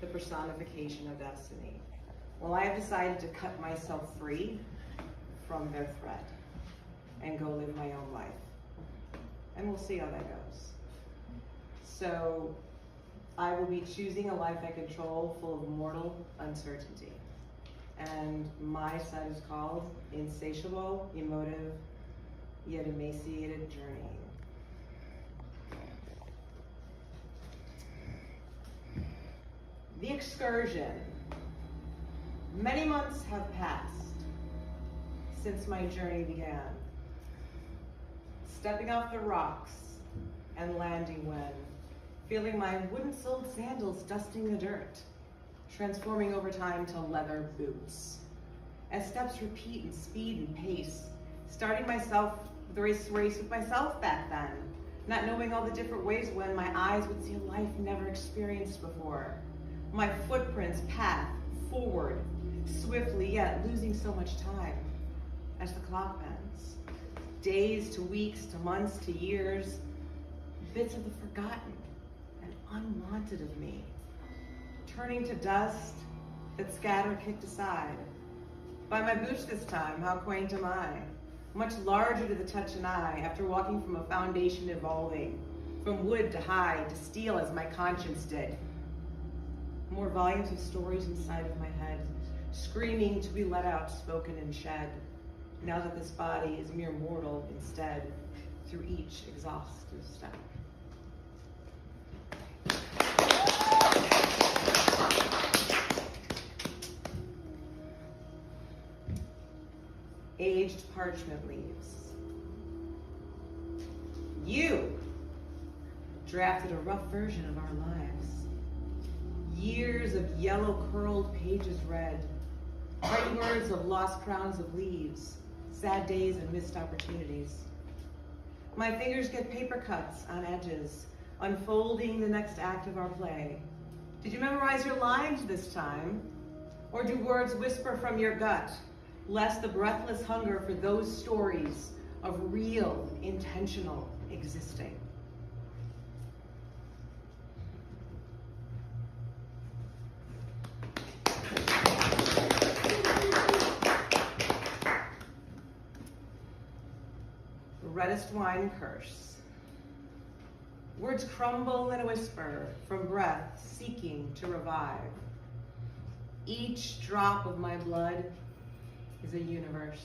the personification of destiny. Well, I have decided to cut myself free from their threat and go live my own life. And we'll see how that goes. So I will be choosing a life I control, full of mortal uncertainty. And my set is called Insatiable, Emotive, Yet Emaciated Journey. The excursion. Many months have passed since my journey began. Stepping off the rocks and landing when, feeling my wooden-soled sandals dusting the dirt, transforming over time to leather boots. As steps repeat in speed and pace, starting myself, the race with myself back then, not knowing all the different ways when my eyes would see a life never experienced before. My footprints path forward, swiftly yet losing so much time as the clock bends. Days to weeks to months to years, bits of the forgotten and unwanted of me, turning to dust that scatter kicked aside. By my boots this time, how quaint am I, much larger to the touch and eye after walking from a foundation evolving, from wood to hide to steel as my conscience did. More volumes of stories inside of my head, screaming to be let out, spoken and shed, now that this body is mere mortal instead, through each exhaustive step. Aged parchment leaves. You drafted a rough version of our lives. Years of yellow curled pages read, bright words of lost crowns of leaves, sad days and missed opportunities. My fingers get paper cuts on edges, unfolding the next act of our play. Did you memorize your lines this time? Or do words whisper from your gut, lest the breathless hunger for those stories of real, intentional existing? Reddest wine curse. Words crumble in a whisper from breath seeking to revive. Each drop of my blood is a universe.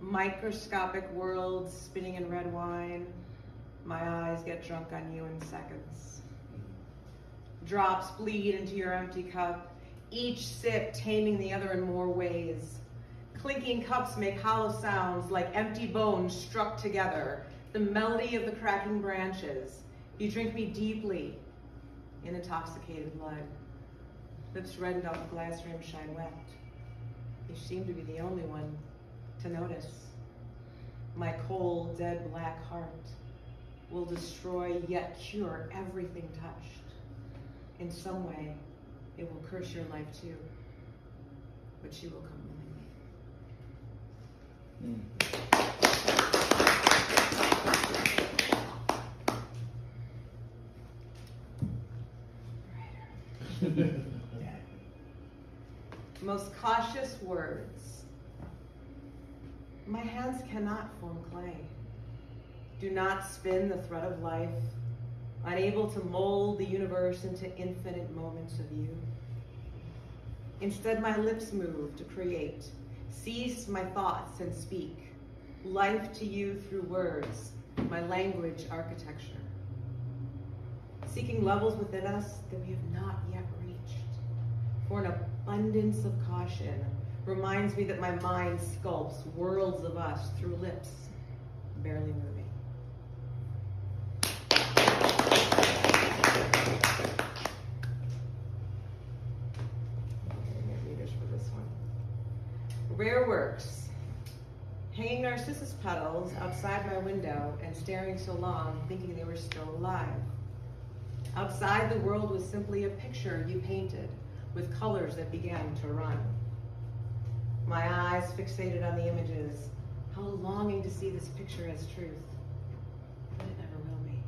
Microscopic worlds spinning in red wine. My eyes get drunk on you in seconds. Drops bleed into your empty cup, each sip taming the other in more ways. Clinking cups make hollow sounds like empty bones struck together, the melody of the cracking branches. You drink me deeply in intoxicated blood. Lips reddened off glass rim shine wet. You seem to be the only one to notice. My cold, dead black heart will destroy yet cure everything touched. In some way, it will curse your life too, but she will come willingly. Most cautious words. My hands cannot form clay. Do not spin the thread of life, unable to mold the universe into infinite moments of you. Instead, my lips move to create. Cease my thoughts and speak. Life to you through words, my language architecture. Seeking levels within us that we have not yet reached. For an abundance of caution reminds me that my mind sculpts worlds of us through lips barely moving. Readers for this one. Rare works. Hanging narcissus petals outside my window and staring so long, thinking they were still alive. Outside, the world was simply a picture you painted with colors that began to run. My eyes fixated on the images, how longing to see this picture as truth, but it never will be.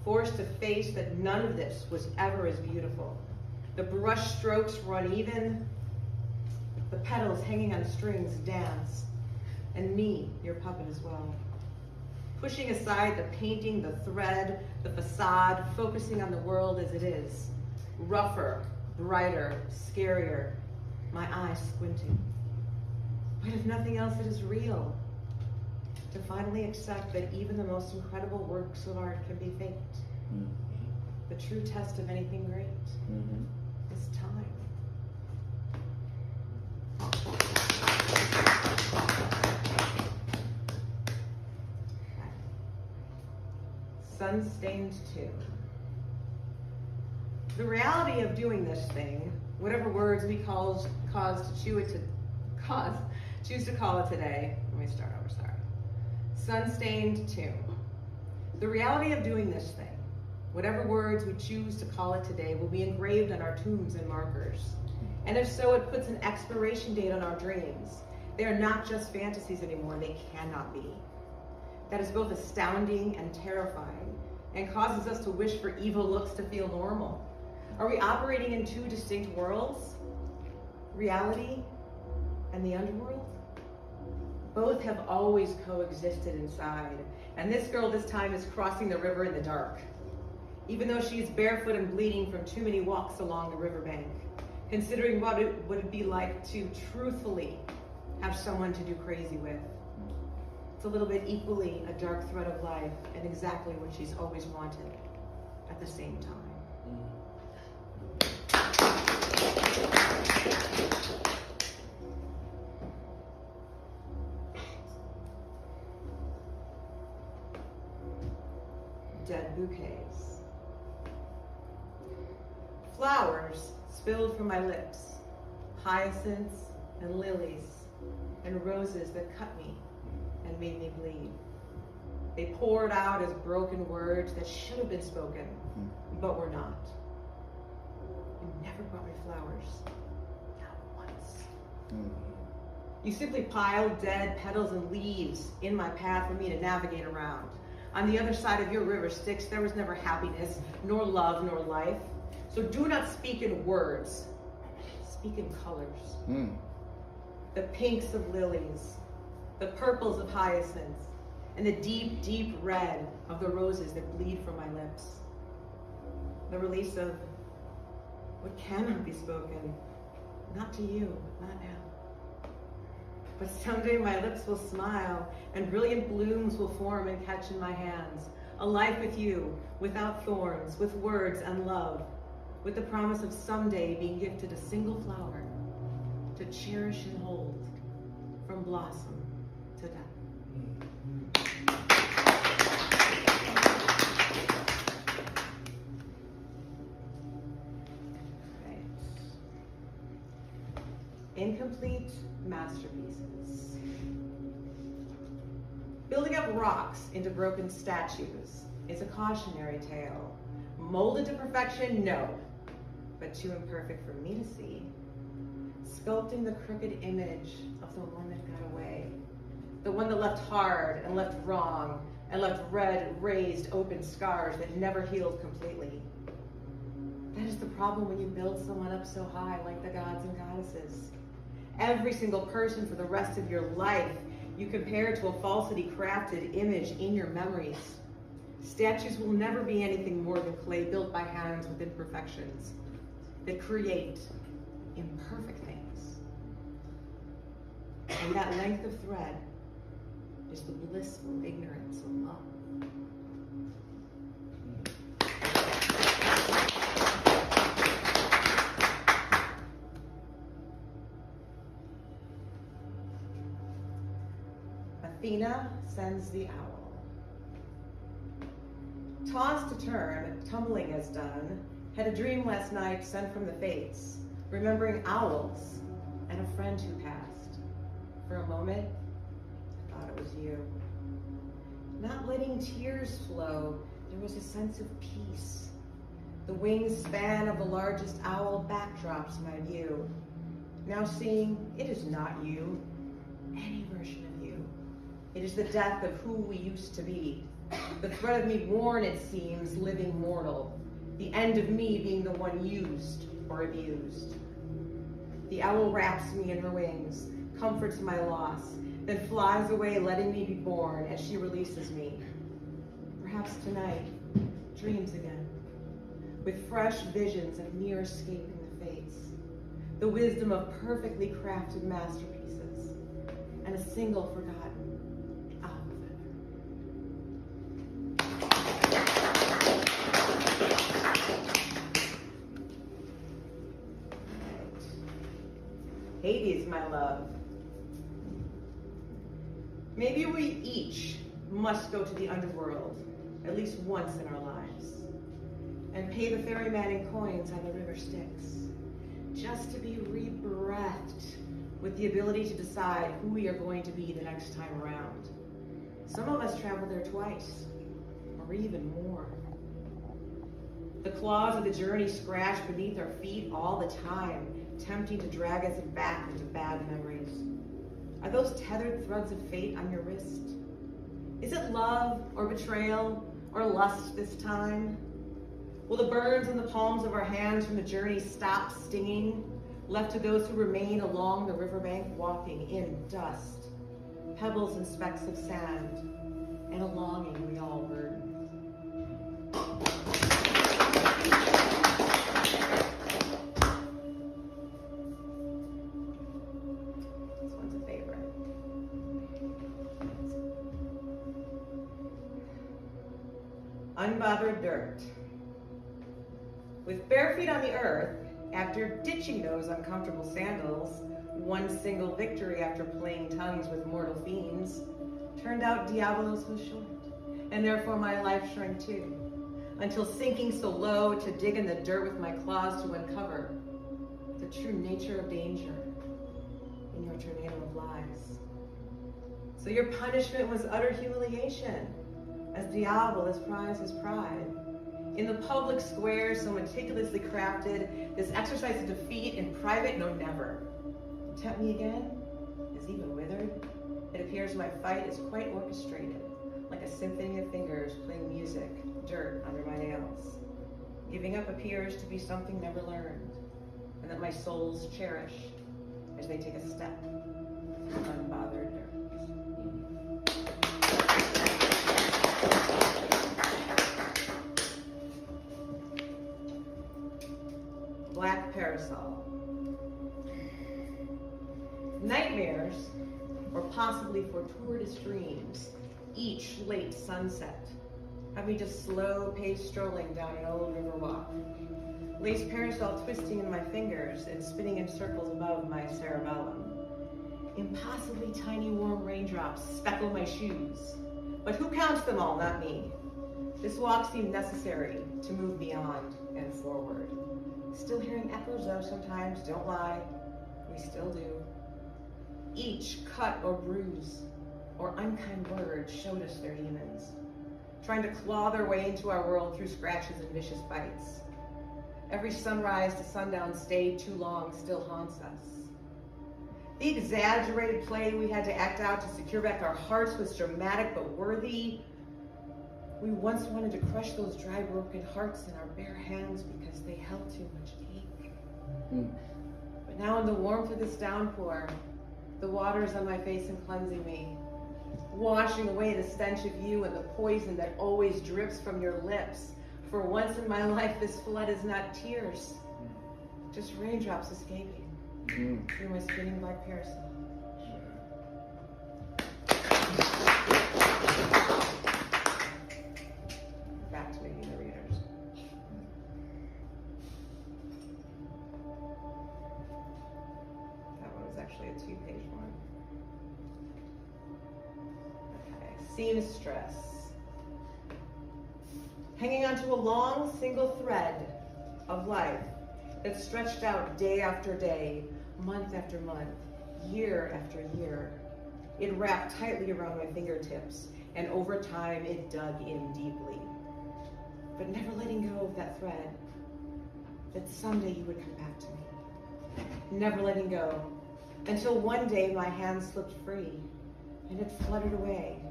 forced to face that none of this was ever as beautiful. The brush strokes were uneven, the petals hanging on strings dance, and me, your puppet as well. Pushing aside the painting, the thread, the facade, focusing on the world as it is. Rougher, brighter, scarier, my eyes squinting. But if nothing else, it is real. To finally accept that even the most incredible works of art can be faked. The true test of anything great is time. Sun-stained tomb. The reality of doing this thing, whatever words we choose to call it today. Let me start over, sorry. Sun-stained tomb. The reality of doing this thing, whatever words we choose to call it today, will be engraved on our tombs and markers. And if so, it puts an expiration date on our dreams. They are not just fantasies anymore, they cannot be. That is both astounding and terrifying, and causes us to wish for evil looks to feel normal. Are we operating in two distinct worlds? Reality and the underworld? Both have always coexisted inside, and this girl this time is crossing the river in the dark, even though she is barefoot and bleeding from too many walks along the riverbank, considering what it would be like to truthfully have someone to do crazy with. It's a little bit equally a dark thread of life, and exactly what she's always wanted at the same time. Dead bouquets. Flowers spilled from my lips, hyacinths and lilies and roses that cut me and made me bleed. They poured out as broken words that should have been spoken, but were not. You never brought me flowers, not once. You simply piled dead petals and leaves in my path for me to navigate around. On the other side of your river Styx, there was never happiness, nor love, nor life. So do not speak in words, speak in colors. The pinks of lilies, the purples of hyacinths, and the deep, deep red of the roses that bleed from my lips. The release of what cannot be spoken, not to you, not now. But someday my lips will smile, and brilliant blooms will form and catch in my hands. A life with you, without thorns, with words and love, with the promise of someday being gifted a single flower to cherish and hold from blossom to death. Right. Incomplete masterpieces. Building up rocks into broken statues is a cautionary tale. Molded to perfection, no, but too imperfect for me to see. Sculpting the crooked image of the one that got away. The one that left hard and left wrong and left red, raised, open scars that never healed completely. That is the problem when you build someone up so high like the gods and goddesses. Every single person for the rest of your life you compare to a falsity crafted image in your memories. Statues will never be anything more than clay built by hands with imperfections that create imperfect things. And that length of thread is the blissful ignorance of love. Athena sends the owl. Tossed to turn, tumbling as done, had a dream last night sent from the fates, remembering owls and a friend who passed. For a moment, I thought it was you. Not letting tears flow, there was a sense of peace. The wingspan of the largest owl backdrops my view. Now seeing, it is not you, any version of you. It is the death of who we used to be, The thread of me worn, it seems, living mortal. The end of me being the one used or abused. The owl wraps me in her wings, comforts my loss, then flies away, letting me be born as she releases me. Perhaps tonight, dreams again, with fresh visions of near escaping the fates, the wisdom of perfectly crafted masterpieces, and a single forgotten owl feather. Hades, my love. Maybe we each must go to the underworld at least once in our lives and pay the ferryman in coins on the river Styx, just to be rebreathed with the ability to decide who we are going to be the next time around. Some of us travel there twice, or even more. The claws of the journey scratch beneath our feet all the time, tempting to drag us back into bad memories. Are those tethered threads of fate on your wrist? Is it love or betrayal or lust this time? Will the burns in the palms of our hands from the journey stop stinging, left to those who remain along the riverbank walking in dust, pebbles and specks of sand, and a longing we all burden? This one's a favorite. Unbothered dirt. With bare feet on the earth, after ditching those uncomfortable sandals, one single victory after playing tongues with mortal fiends, turned out Diabolos was short, and therefore my life shrank too, until sinking so low to dig in the dirt with my claws to uncover the true nature of danger in your tornado of lies. So your punishment was utter humiliation, as Diabolus prized his pride. In the public square, so meticulously crafted, this exercise of defeat in private, no, never. Tempt me again, is even withered. It appears my fight is quite orchestrated, like a symphony of fingers playing music, dirt under my nails. Giving up appears to be something never learned, and that my soul's cherished as they take a step through unbothered dirt. Black parasol. Nightmares, or possibly fortuitous dreams, each late sunset, have me just slow-paced strolling down an old river walk. Lace parasol twisting in my fingers and spinning in circles above my cerebellum. Impossibly tiny warm raindrops speckle my shoes. But who counts them all, not me? This walk seemed necessary to move beyond and forward. Still hearing echoes though sometimes, don't lie, we still do. Each cut or bruise or unkind word showed us their demons, trying to claw their way into our world through scratches and vicious bites. Every sunrise to sundown stay too long still haunts us. The exaggerated play we had to act out to secure back our hearts was dramatic but worthy. We once wanted to crush those dry, broken hearts in our bare hands because they held too much ache. But now in the warmth of this downpour, the water's on my face and cleansing me, washing away the stench of you and the poison that always drips from your lips. For once in my life, this flood is not tears, just raindrops escaping through my spinning black parasol. Back to making the readers. That one was actually a 2-page one. Okay, seamstress. Hanging onto a long single thread of life that stretched out day after day, month after month, year after year. It wrapped tightly around my fingertips, and over time it dug in deeply. But never letting go of that thread, that someday you would come back to me. Never letting go, until one day my hand slipped free, and it fluttered away.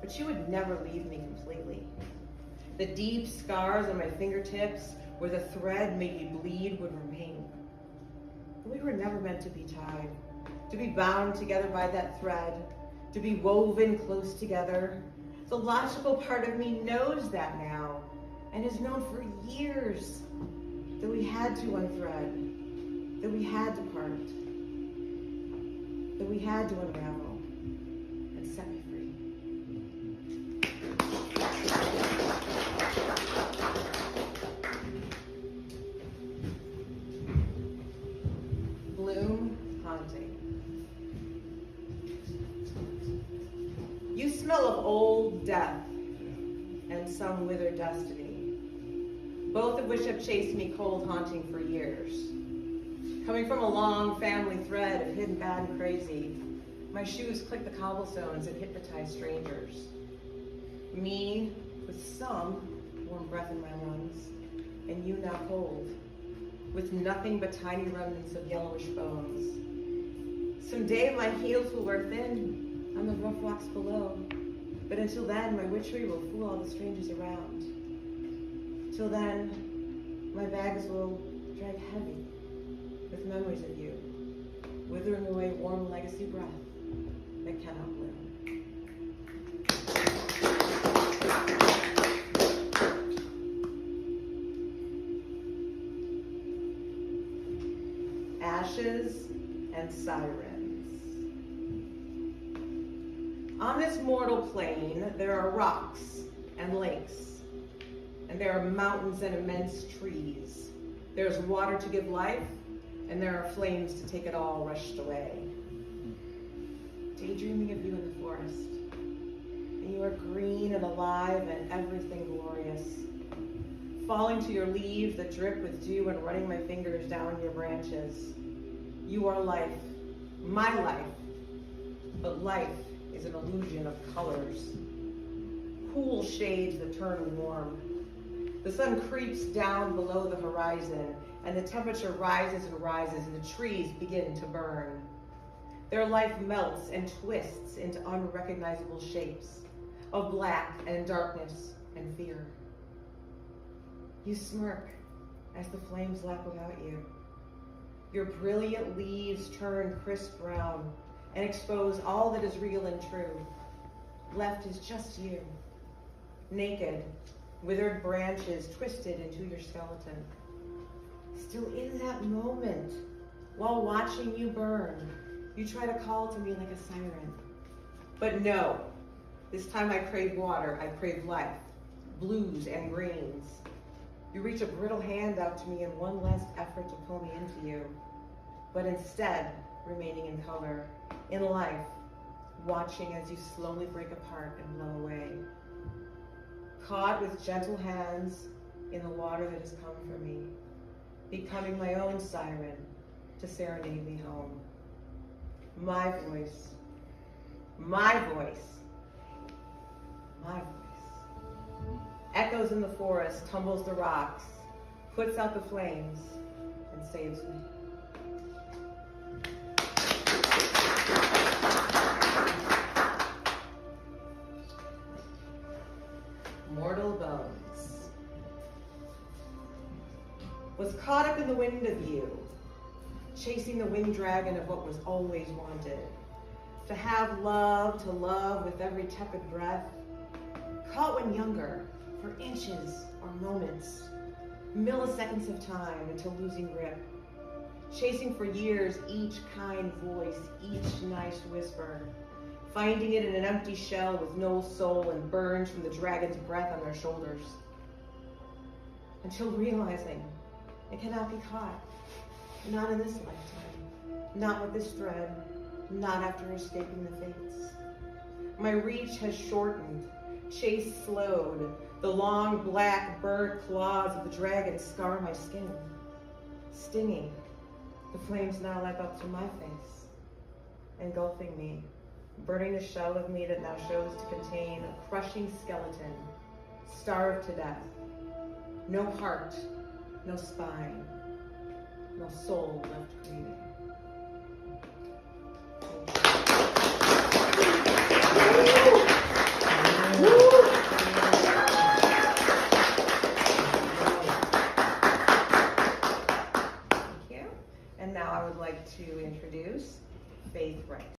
but she would never leave me completely. The deep scars on my fingertips where the thread made me bleed would remain. We were never meant to be tied, to be bound together by that thread, to be woven close together. The logical part of me knows that now, and has known for years that we had to unthread, that we had to part, that we had to unravel and set me free. Bloom haunting. You smell of old death and some withered destiny, both of which have chased me cold haunting for years. Coming from a long family thread of hidden bad and crazy, my shoes click the cobblestones and hypnotize strangers. Me with some warm breath in my lungs, and you now cold, with nothing but tiny remnants of yellowish bones. Someday my heels will wear thin on the rough rocks below, but until then my witchery will fool all the strangers around. Till then, my bags will drag heavy with memories of you, withering away warm legacy breath that cannot bloom. Ashes and sirens. On this mortal plane, there are rocks and lakes, and there are mountains and immense trees. There's water to give life, and there are flames to take it all rushed away. Daydreaming of you in the forest, and you are green and alive and everything glorious. Falling to your leaves that drip with dew and running my fingers down your branches. You are life, my life, but life is an illusion of colors. Cool shades that turn warm. The sun creeps down below the horizon, and the temperature rises and rises, and the trees begin to burn. Their life melts and twists into unrecognizable shapes of black and darkness and fear. You smirk as the flames lap about you. Your brilliant leaves turn crisp brown and expose all that is real and true. Left is just you, naked, withered branches twisted into your skeleton. Still in that moment, while watching you burn, you try to call to me like a siren. But no, this time I crave water, I crave life, blues and greens. You reach a brittle hand out to me in one last effort to pull me into you, but instead remaining in color, in life, watching as you slowly break apart and blow away. Caught with gentle hands in the water that has come for me, becoming my own siren to serenade me home. My voice, my voice, my voice. Echoes in the forest, tumbles the rocks, puts out the flames, and saves me. Mortal bones. Was caught up in the wind of you, chasing the winged dragon of what was always wanted. To have love, to love with every tepid breath. Caught when younger, for inches or moments, milliseconds of time until losing grip. Chasing for years each kind voice, each nice whisper. Finding it in an empty shell with no soul and burned from the dragon's breath on their shoulders. Until realizing it cannot be caught. Not in this lifetime, not with this thread, not after escaping the fates. My reach has shortened, chase slowed, the long black burnt claws of the dragon scar my skin. Stinging, the flames now lap up to my face, engulfing me, burning the shell of me that now shows to contain a crushing skeleton, starved to death. No heart, no spine, no soul left grieving. now I would like to introduce Faith Wright.